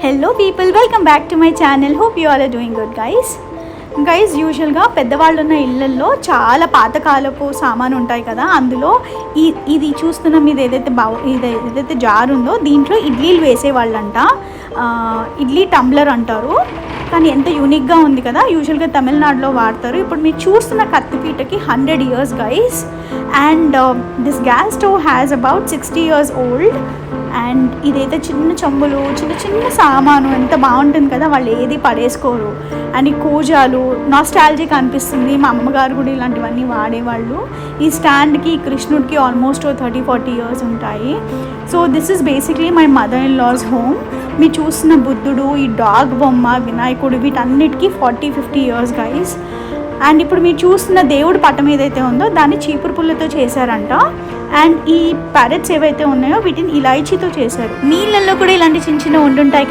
Hello people, welcome back to my channel. Hope you all are doing good guys. యూజువల్గా పెద్దవాళ్ళు ఉన్న ఇళ్ళల్లో చాలా పాతకాలపు సామాను ఉంటాయి కదా. అందులో ఇది చూస్తున్న మీద ఏదైతే జార్ ఉందో దీంట్లో ఇడ్లీలు వేసేవాళ్ళంట. ఇడ్లీ టంబ్లర్ అంటారు, కానీ ఎంత యూనిక్గా ఉంది కదా. యూజువల్గా తమిళనాడులో వాడతారు. ఇప్పుడు మీరు చూస్తున్న కత్తిపీటకి 100 years guys. And this gas stove has about 60 years old. And ఇదైతే చిన్న చెంబులు, చిన్న సామాను ఎంత బాగుంటుంది కదా. వాళ్ళు ఏది పడేసుకోరు. అండ్ ఈ కూజాలు నాస్టాలజిక్ అనిపిస్తుంది. మా అమ్మగారు కూడా ఇలాంటివన్నీ వాడేవాళ్ళు. ఈ స్టాండ్కి కృష్ణుడికి ఆల్మోస్ట్ 30-40 years ఉంటాయి. So this is basically my mother in law's home. మీరు చూస్తున్న బుద్ధుడు, ఈ డాగ్ బొమ్మ, వినాయకుడు, వీటన్నిటికీ 40-50 years గైస్. అండ్ ఇప్పుడు మీరు చూస్తున్న దేవుడి పటం ఏదైతే ఉందో దాన్ని చీపురు పుల్లతో చేశారంట. అండ్ ఈ ప్యారెట్స్ ఏవైతే ఉన్నాయో వీటిని ఇలాచీతో చేశారు. నీళ్ళల్లో కూడా ఇలాంటి చిన్న ఉండుంటాయి కదా.